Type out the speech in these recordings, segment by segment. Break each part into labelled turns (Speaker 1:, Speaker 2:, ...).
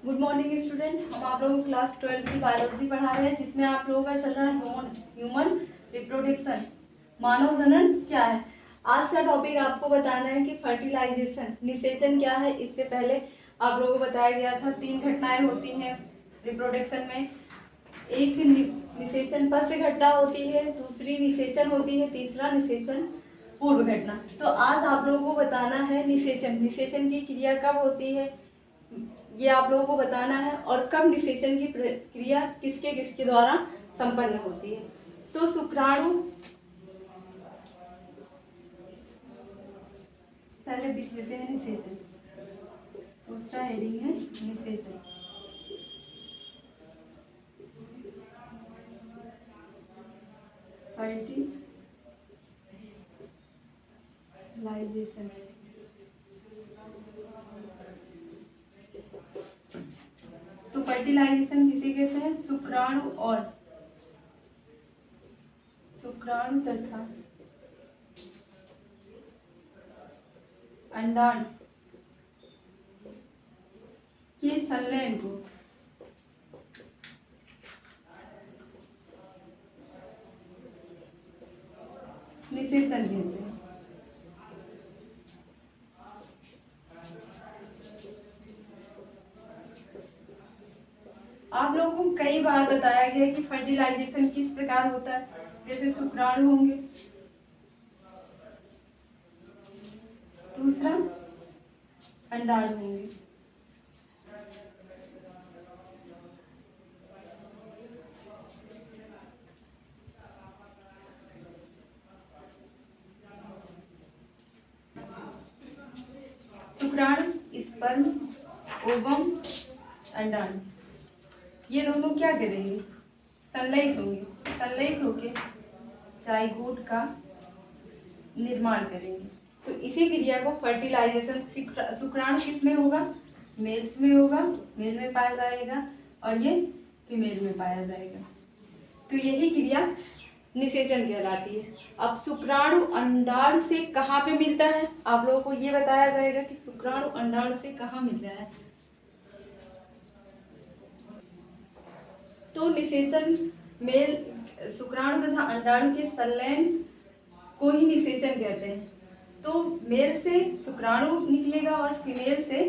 Speaker 1: Good morning student. हम आप लोगों को क्लास 12 की बायोलॉजी पढ़ा रहे हैं, जिसमें आप लोगों का चल रहा है ह्यूमन रिप्रोडक्शन, मानव जनन क्या है। आज का टॉपिक आपको बताना है कि फर्टिलाइजेशन, निषेचन क्या है। इससे पहले आप लोगों को बताया गया था 3 घटनाएं होती हैं रिप्रोडक्शन में। एक निषेचन पर से घटना होती है, दूसरी निषेचन होती है, तीसरा निषेचन पूर्व घटना। तो आज आप लोगों को बताना है निषेचन। निषेचन की क्रिया कब होती है ये आप लोगों को बताना है, और कब निषेचन की प्रक्रिया किसके किसके द्वारा संपन्न होती है। तो शुक्राणु, पहले लिख लेते हैं निषेचन, दूसरा हेडिंग है निषेचन। फर्टिलाइजेशन, तो फर्टिलाइजेशन किसे कहते हैं? शुक्राणु तथा अंडाणु के संलयन को निषेचन कहते हैं। आप लोगों को कई बार बताया गया कि फर्टिलाइजेशन किस प्रकार होता है। जैसे शुक्राणु होंगे, दूसरा अंडाणु होंगे। शुक्राणु, स्पर्म, ओवम, अंडाणु, ये दोनों क्या करेंगे? संलयित होंगे। संलयित होके जाइगोट का निर्माण करेंगे। तो इसी क्रिया को फर्टिलाइजेशन, शुक्राणु किस में होगा? मेल्स में होगा, मेल में पाया जाएगा, और ये फीमेल में पाया जाएगा। तो यही क्रिया निषेचन कहलाती है। अब शुक्राणु अंडाणु से कहाँ पे मिलता है, आप लोगों को ये बताया जाएगा कि शुक्राणु अंडाणु से कहाँ मिल रहा है। तो निषेचन मेल, शुक्राणु तथा अंडाणु के संलयन को ही निषेचन कहते हैं। तो मेल से शुक्राणु निकलेगा और फीमेल से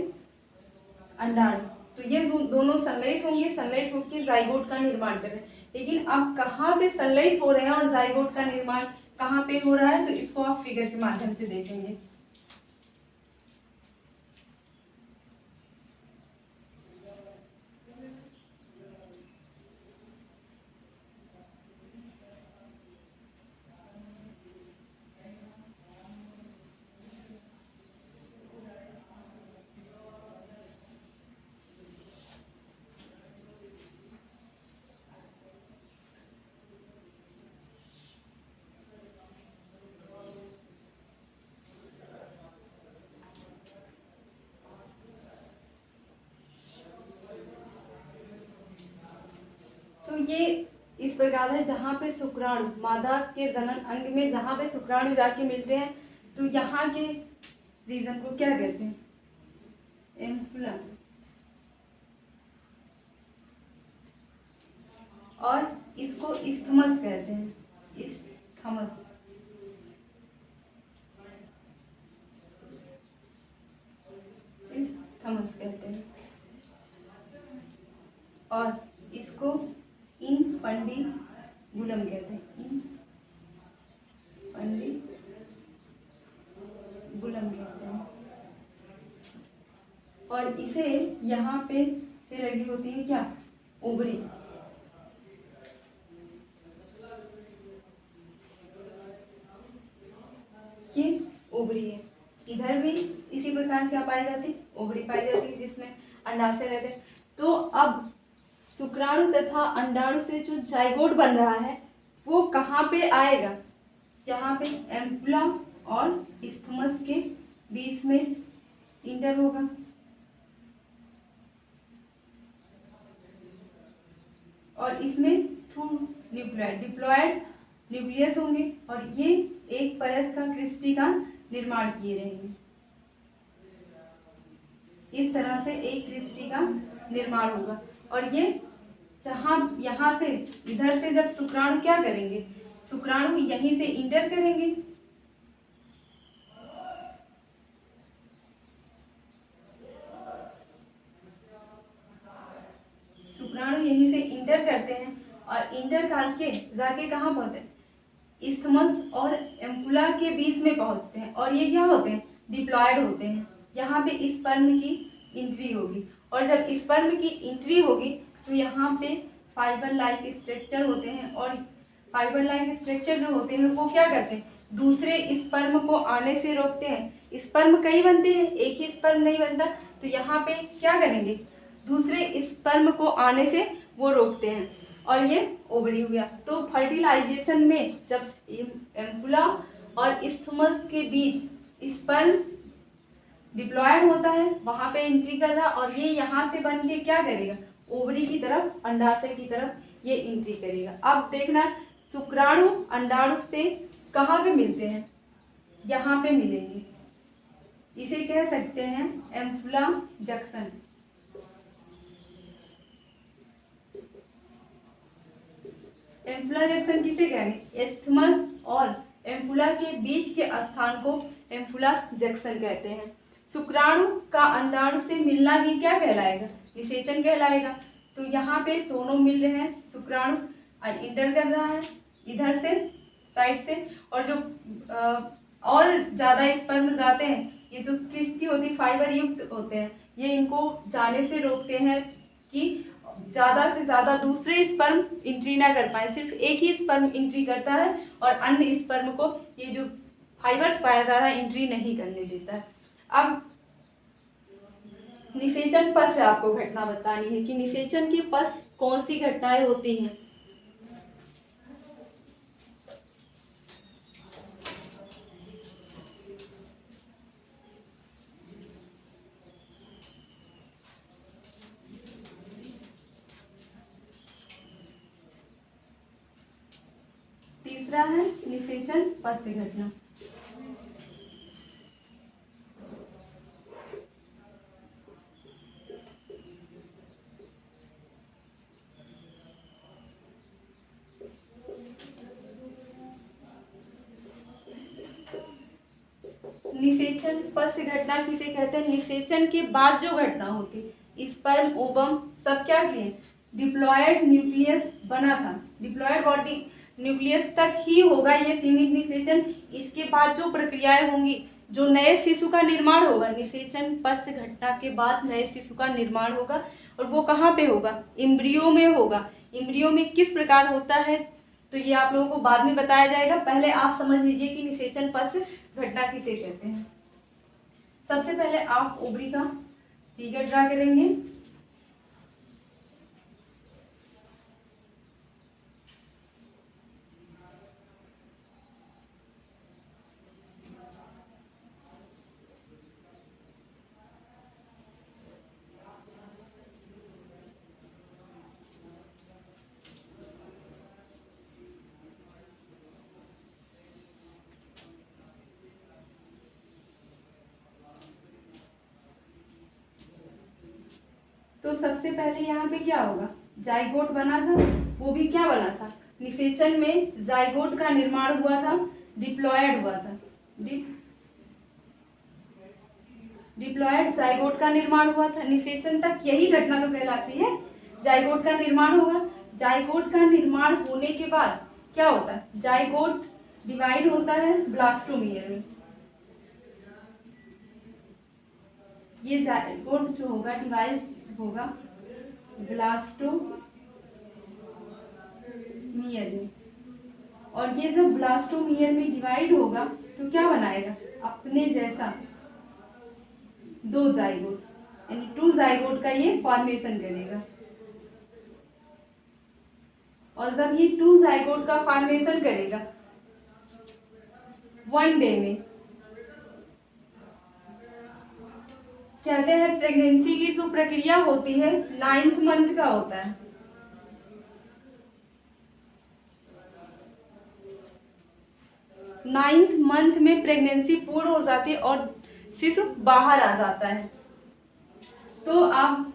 Speaker 1: अंडाणु, तो ये दोनों संलयित होंगे। संलयित होकर जाइगोट का निर्माण करें। लेकिन अब कहाँ पे संलयित हो रहे हैं और जाइगोट का निर्माण कहाँ पे हो रहा है, तो इसको आप फिगर के माध्यम से देखेंगे। तो ये इस प्रकार है, जहाँ पे शुक्राणु मादा के जनन अंग में जहाँ पे शुक्राणु जाके मिलते हैं, तो यहाँ के रीजन को क्या कहते हैं? एम्फुलम। और इसको इस्थमस कहते हैं। इस्थमस, इस्थमस कहते हैं। और इसको इनफंडिबुलम कहते हैं। इनफंडिबुलम कहते हैं। और इसे यहाँ पे से लगी होती है क्या? ओवरी। ये ओवरी है। इधर भी इसी प्रकार क्या पाई जाती? ओवरी पाई जाती है, जिसमें अंडाशय रहते हैं। तो अब शुक्राणु तथा अंडाणु से जो जाइगोट बन रहा है वो कहाँ पे आएगा? यहाँ पे एम्पुला और इस्थमस के बीच में इंटर होगा। और इसमें टू डिप्लॉयड न्यूक्लियस होंगे, और ये एक परत का क्रिस्टी का निर्माण किए रहेंगे। इस तरह से एक क्रिस्टी का निर्माण होगा। और ये यहाँ से इधर से जब शुक्राणु क्या करेंगे, शुक्राणु यहीं से इंटर करेंगे, शुक्राणु यहीं से इंटर करते हैं और इंटर करके जाके कहाँ पहुंचते हैं, इस्थमस और एम्पुला के बीच में पहुंचते हैं। और ये क्या होते हैं, डिप्लॉयड होते हैं। यहाँ पे स्पर्म की एंट्री होगी और जब स्पर्म की एंट्री होगी तो यहाँ पे फाइबर लाइक स्ट्रक्चर होते हैं और फाइबर लाइक स्ट्रक्चर जो होते हैं वो क्या करते हैं, दूसरे स्पर्म को आने से रोकते हैं। स्पर्म कई बनते हैं, एक ही स्पर्म नहीं बनता, तो यहाँ पे क्या करेंगे, दूसरे स्पर्म को आने से वो रोकते हैं और ये ओवरी हो गया। तो फर्टिलाइजेशन में जब एम्पुला और इस्थमस के बीच स्पर्म डिप्लॉयड होता है, वहां पे एंट्री कर रहा और ये यहाँ से बन के क्या करेगा, ओवरी की तरफ, अंडाशय की तरफ ये एंट्री करेगा। अब देखना शुक्राणु अंडाणु से कहाँ पे मिलते हैं, यहाँ पे मिलेंगे, इसे कह सकते हैं एम्पुला जंक्शन। एम्पुला जंक्शन किसे कहेंगे, इस्थमस और एम्पुला के बीच के स्थान को एम्पुला जंक्शन कहते हैं। शुक्राणु का अंडाणु से मिलना ही क्या कहलाएगा, निषेचन कहलाएगा। तो यहाँ पे दोनों मिल रहे हैं, शुक्राणु इंटर कर रहा है इधर से साइड से, और जो और ज्यादा स्पर्म जाते हैं, ये जो क्रिस्टी होती फाइबर युक्त होते हैं, ये इनको जाने से रोकते हैं कि ज्यादा से ज्यादा दूसरे स्पर्म एंट्री ना कर पाए। सिर्फ एक ही स्पर्म एंट्री करता है और अन्य स्पर्म को ये जो फाइबर्स पाया जा रहा है एंट्री नहीं करने देता है। अब निषेचन पश्च से आपको घटना बतानी है कि निषेचन के पश्च कौन सी घटनाएं होती हैं। तीसरा है निषेचन पश्च घटना। निषेचन पश्च घटना किसे कहते हैं, निषेचन के बाद जो घटना होती, स्पर्म ओवम सब क्या किए, डिप्लॉयड न्यूक्लियस बना था, डिप्लॉयड बॉडी न्यूक्लियस तक ही होगा ये सीमित निषेचन। इसके बाद जो प्रक्रियाएं होंगी, जो नए शिशु का निर्माण होगा, निषेचन पश्च घटना के बाद नए शिशु का निर्माण होगा और वो कहाँ पे होगा, इम्ब्रियो में होगा। इम्ब्रियो में किस प्रकार होता है तो ये आप लोगों को बाद में बताया जाएगा। पहले आप समझ लीजिए कि निषेचन पश्च घटना किसे कहते हैं। सबसे पहले आप ओवरी का फिगर ड्रा करेंगे। तो सबसे पहले यहाँ पे क्या होगा, जाइगोट बना था, वो भी क्या बना था, निषेचन में जाइगोट का निर्माण हुआ था, डिप्लॉयड हुआ था, डिप्लॉयड जाइगोट का निर्माण हुआ था। निषेचन तक यही घटना तो कहलाती है, जाइगोट का निर्माण होगा। जाइगोट का निर्माण होने के बाद क्या होता है, जाइगोट डिवाइड होता है ब्लास्टोमियर में। ये जाइगोट जो होगा डिवाइड होगा ब्लास्टोमियर में, और ये जब ब्लास्टोमियर में डिवाइड होगा तो क्या बनाएगा, अपने जैसा दो जाइगोट, यानी टू जाइगोट का ये फॉर्मेशन करेगा। और जब ये टू जाइगोट का फॉर्मेशन करेगा वन डे में, कहते हैं प्रेगनेंसी की जो प्रक्रिया होती है 9th मंथ का होता है। नाइन्थ मंथ में प्रेगनेंसी पूर्ण हो जाती है और शिशु बाहर आ जाता है। तो आप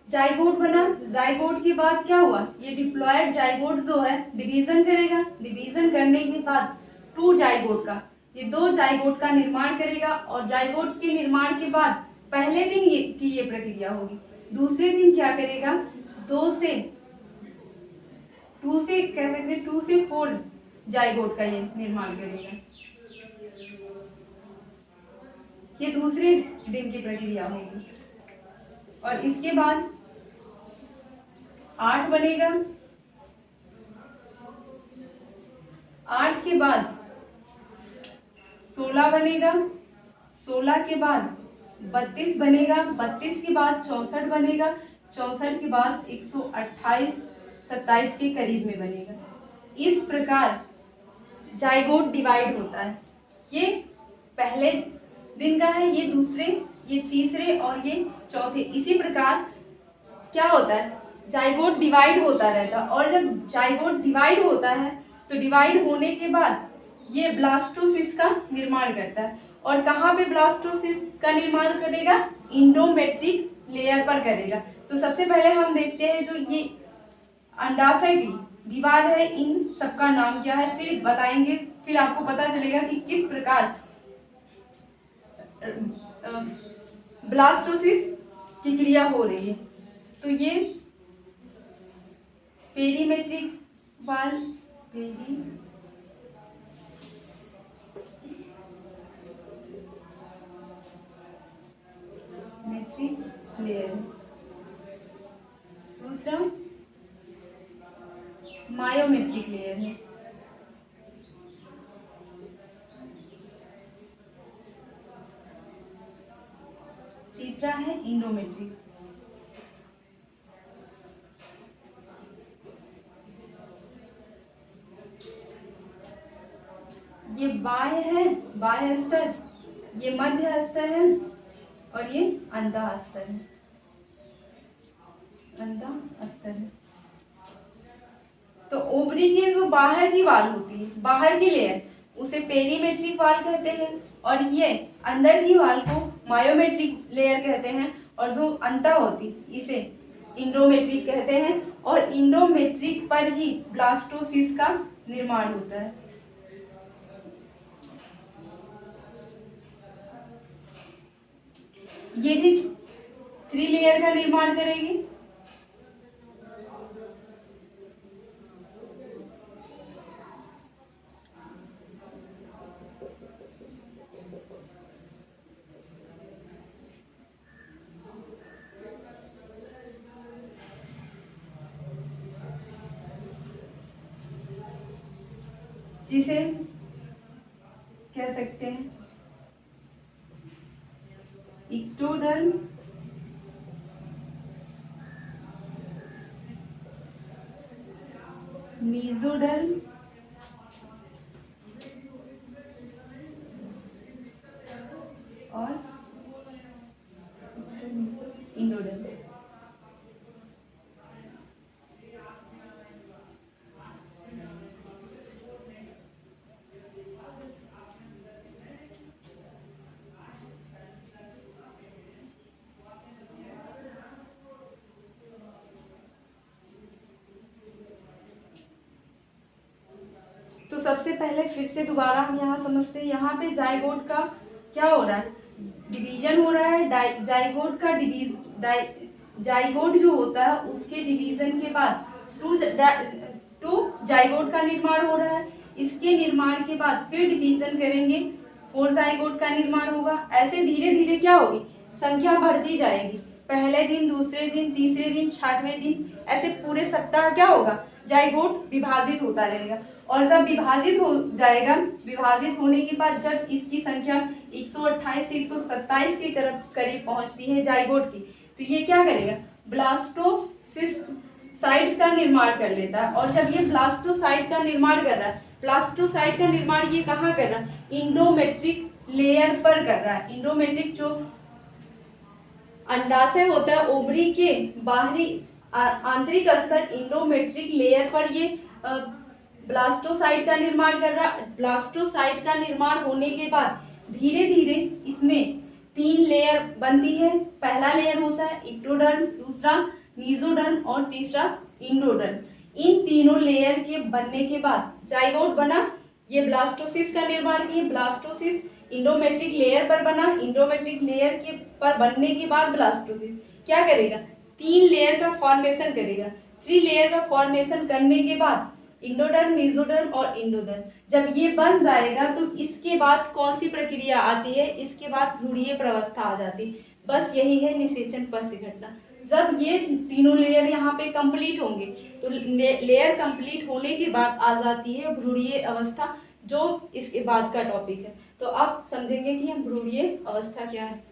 Speaker 1: जाइगोट बना, जाइगोट के बाद क्या हुआ, ये डिप्लॉयड जाइगोट जो है डिवीजन करेगा, डिवीजन करने के बाद टू जाइगोट का, ये दो जाइगोट का निर्माण करेगा और जाइगोट के निर्माण के बाद पहले दिन ये प्रक्रिया होगी, दूसरे दिन क्या करेगा, टू से 4 जाइगोट का ये निर्माण करेगा। ये दूसरे दिन की प्रक्रिया होगी और इसके बाद 8 बनेगा, 8 के बाद 16 बनेगा, 16 के बाद 32 बनेगा, 32 के बाद 64 बनेगा, 64 के बाद 128 27 के करीब में बनेगा। इस प्रकार जाइगोट डिवाइड होता है। ये पहले दिन का है, ये दूसरे, ये तीसरे और ये चौथे। इसी प्रकार क्या होता है, जाइगोट डिवाइड होता रहता है और जब जाइगोट डिवाइड होता है तो डिवाइड होने के बाद ये ब्लास्टोसिस्ट का निर्माण करता है। और कहाँ पे ब्लास्टोसिस्ट का निर्माण करेगा, इंडोमेट्रिक लेयर पर करेगा। तो सबसे पहले हम देखते हैं जो ये अंडाशय की दीवार है, इन सबका नाम क्या है, फिर बताएंगे, फिर आपको पता चलेगा कि किस प्रकार ब्लास्टोसिस की क्रिया हो रही है। तो ये पेरीमेट्रिक वाल, पेरीमेट्रिक लेयर, दूसरा मायोमेट्रिक लेयर है, तीसरा है इंडोमेट्रिक। ये बाह्य है, बाह्य स्तर, ये मध्य स्तर है और ये अंतः स्तर है, अंतः स्तर है। तो ओवरी की जो बाहर की वाल होती है, बाहर की लेयर, उसे पेरीमेट्रिक वाल कहते हैं और ये अंदर की वाल को मायोमेट्रिक लेयर कहते हैं और जो अंतः होती इसे इंडोमेट्रिक कहते हैं और इंडोमेट्रिक पर ही ब्लास्टोसिस का निर्माण होता है। ये भी 3 लेयर का निर्माण करेगी। जिसे कह सकते हैं इक्टोडर्म, मेसोडर्म और इंडोडर्म। तो सबसे पहले फिर से दोबारा हम यहाँ समझते हैं, यहाँ पे जाइगोट का क्या हो रहा है, डिवीजन हो रहा है। जाइगोट का जाइगोट जो होता है उसके डिवीजन के बाद टू जाइगोट का निर्माण हो रहा है। इसके निर्माण के बाद फिर डिवीजन करेंगे, 4 जाइगोट का निर्माण होगा। ऐसे धीरे धीरे क्या होगी, संख्या बढ़ती जाएगी। पहले दिन, दूसरे दिन, तीसरे दिन, 60वें दिन, ऐसे पूरे सप्ताह क्या होगा, जाइगोट विभाजित होता रहेगा। और जब विभाजित हो जाएगा, विभाजित होने के बाद जब इसकी संख्या 128 से 127 के करीब पहुंचती है जाइगोट की, तो ये क्या करेगा, ब्लास्टोसिस्ट साइट्स का निर्माण कर लेता है। और जब ये ब्लास्टोसाइट का निर्माण कर रहा है, ब्लास्टोसाइट का निर्माण ये कहाँ कर रहा है, इंडोमेट्रिक लेयर पर कर रहा है। इंडोमेट्रिक जो अंडाशय होता है, ओवरी के बाहरी आंतरिक स्तर इंडोमेट्रिक लेयर पर ये ब्लास्टोसाइट का निर्माण कर रहा है। ब्लास्टोसाइट का निर्माण होने के बाद धीरे धीरे इसमें 3 लेयर बनती है। पहला लेयर होता है एक्टोडर्म, दूसरा मेसोडर्म और तीसरा एंडोडर्म। इन तीनों लेयर के बनने के बाद जाइगोट बना, ये ब्लास्टोसिस का निर्माण किए। ब्लास्टोसिस इंडोमेट्रिक लेयर पर बना, इंडोमेट्रिक लेयर के पर बनने के बाद ब्लास्टोसिस क्या करेगा, 3 लेयर का फॉर्मेशन करेगा। 3 लेयर का फॉर्मेशन करने के बाद इंडोडर्म, मेसोडर्म और एंडोडर्म जब ये बन जाएगा तो इसके बाद कौन सी प्रक्रिया आती है, इसके बाद भ्रूणीय प्रवस्था आ जाती है। बस यही है निषेचन पश्च घटना। जब ये तीनों लेयर यहाँ पे कंप्लीट होंगे तो लेयर कंप्लीट होने के बाद आ जाती है भ्रूणीय अवस्था, जो इसके बाद का टॉपिक है। तो अब समझेंगे कि हम भ्रूणीय अवस्था क्या है।